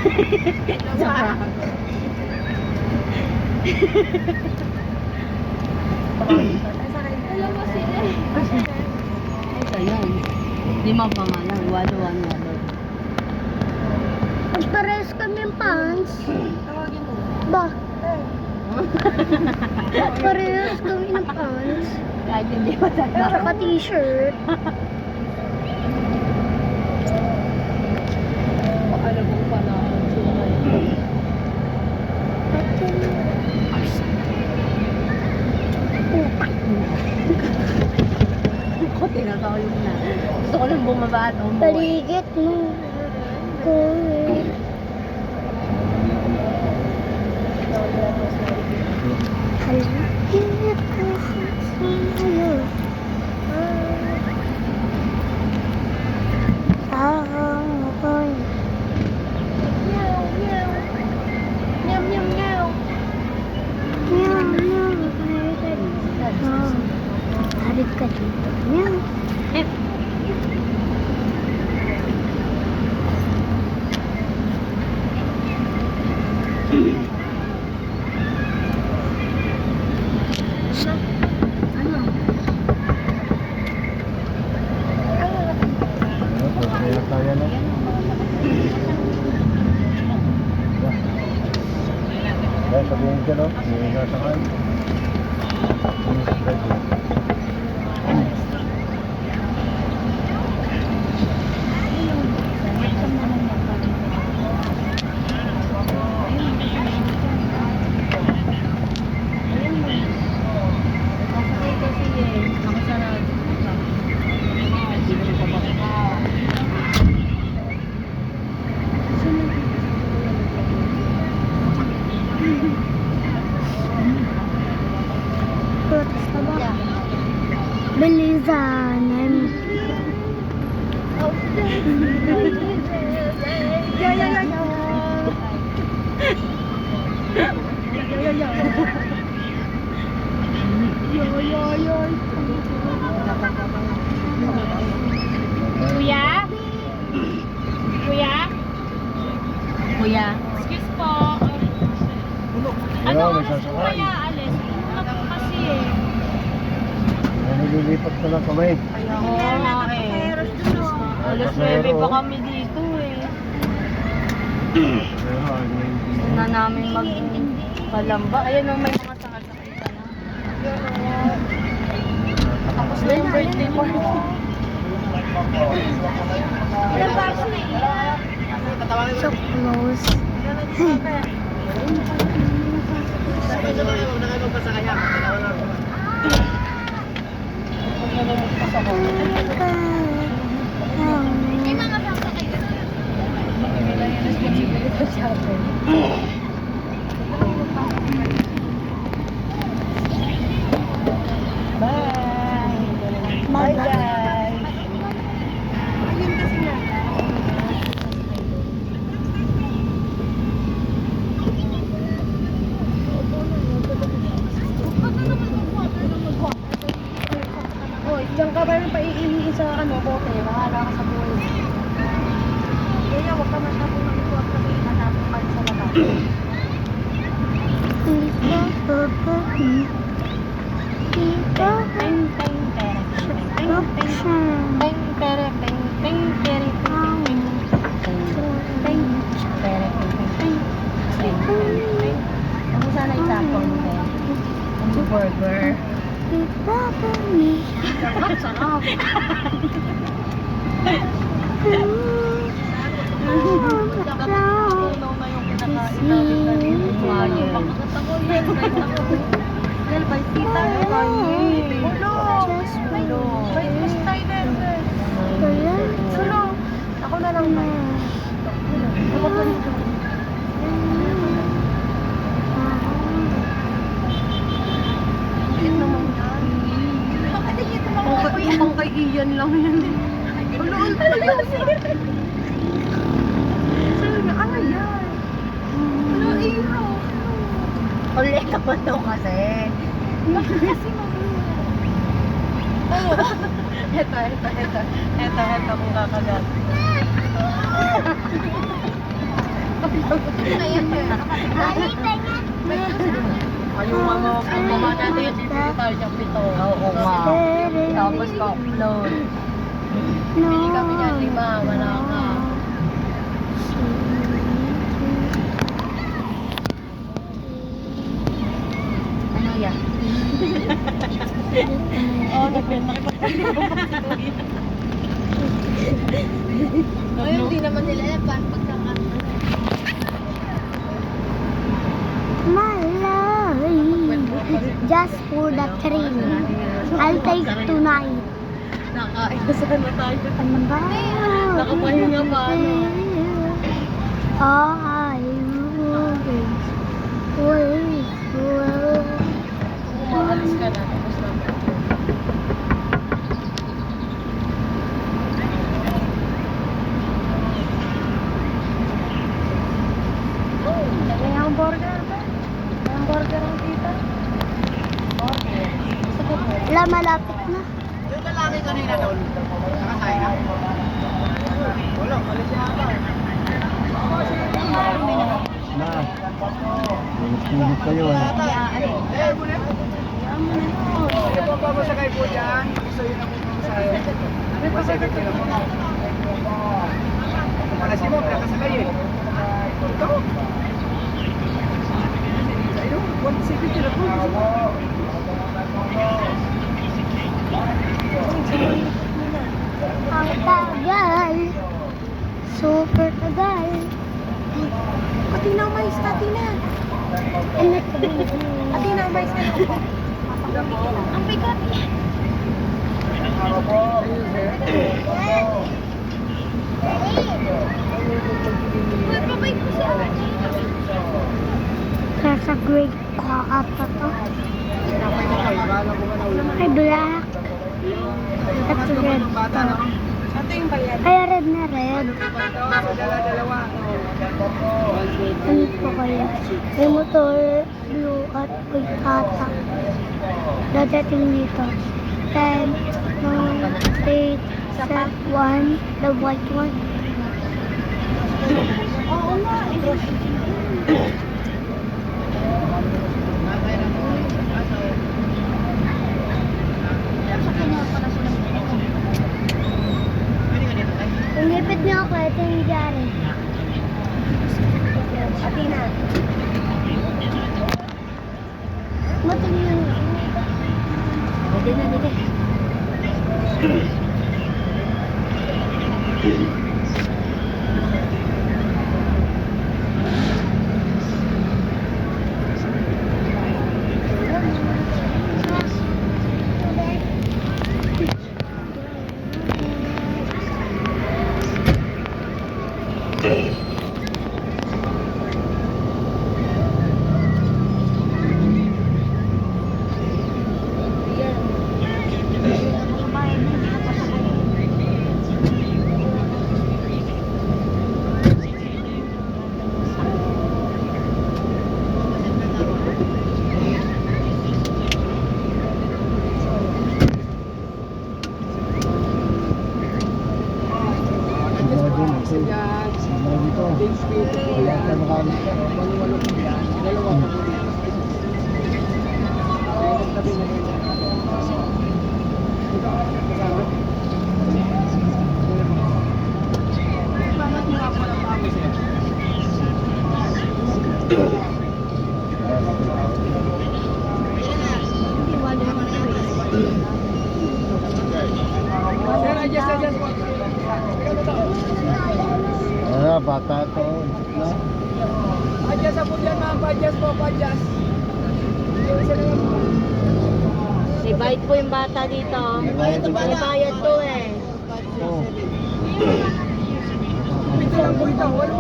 Dalawa. Dalawa sila. Ay, yan. 5 pa nga lang. Walo-1 nga daw. Magpares kami yung pants. Tawagin mo. Ba? Parehas kami ng pants. Kahit hindi pa sa Tsaka t-shirt. Alam mo pa na sila ngayon. Ako, tinatawag na. Gusto ko lang bumaba at umuwi. Paligid mo. Ko. Paligid ko sa'yo. Sa'yo ko'y Meow, meow. Meow, meow, meow. meow, meow. Harit ka dito. Meow. Ano? Kaya kaya na. Kaya sabihin ka no, may nasakay. Bilisanan. Yeah, yeah, yeah, yeah. Kuya? Kuya? Kuya? Excuse po. Ano, Ano may oras po sasakay. kaya alis? Wala po kasi eh. Nililipat ko lang kami. Oo nga eh. Alas 9 pa kami dito eh. Gusto na namin magpalamba. Ayan o, may mga sakasakay pa na. Tapos na yung birthday party. Ilang bars na So close. May mga sasakay ka na. Bye! Bye, guys! Ayun kasi nga. Hoy, diyan ka ba rin paiihiin sa bote? Bahala ka sa buhay. Kaya huwag ka masyadong mag-iwag kasi hanapin pa sa labas. Peng, peng, pere. Peng, peng, peng, pere, peng, peng, pere, peng, peng, peng, pere, peng, peng, peng, peng, peng, peng. Huwag mo sana itapon, Ben. Ang burger. Sarap, sarap. Tunaw na yung kinakain namin kanina. Pakagat ako yan. Bite ako. Well, bite kita. Ulo. Ulo. Bite mo si Tyler. Ulo. Ako na lang ba? Ako pa dito. Bakit naman yan? Bakit dito naman ako yan? Pang kay Ian lang yan. Ulo. Ano yun? Sabi niya, ano yan? Ano, Iro? Ulit naman daw kasi. Bakit kasi Ito kung kakagat. Ayun mo, kung mama natin, bibili tayo ng pito. Oo nga. Tapos ka-upload. Bili kami niyan 5, wala ka. Ano yan? Oo, Ay, hindi naman nila alam paano pagkakanta. My love, just for the train. I'll take tonight. Nakain na sana tayo. Ano ba? Nakapahinga pa, ano? I will wait. Umaalis ka na. Tapos na. May hamburger ba? May hamburger ang tita? Okay. Gusto ko po. Wala, malapit na. Yung lalaki kanina doon, nakasaya na. Wala, kalis na ata. Na. Pilit kayo eh. Eh, muna. Ano po ba masakay po dyan? Gusto yun ako masakay. Masakay sila po. Malas mo, nakasakay eh. Ito. Ayun, 170 sila po. Ang tagal. Super tagal. Atina, mais ka, Atina. Ano to? Atina, mais ka. Ang bigat. Uy, babay ko siya. Sa grade ko ata to. Ay, black. At red to. Ito yung bayad. Ay, red na red. Dala-dalawa. Ano po kaya? May motor, blue at white ata. Dadating dito. 10, 9, 8, 1, the white one. Oo nga. Kung lipid niyo ako, ito yung nangyari. Atina. Matin yun. Pwede na, pwede. Imagine, ito. Wala ka nakalis ka. Dalawa po dito. Tabi na rin. Bakit nga po ng pawis eh? Sir, adjust po. Bata to. No? Adjust po dyan ma'am, pa-adjust po, pa-adjust. Isa na lang po. May bite po yung bata dito. May bayad to eh. Oh. Pito lang po ito, 8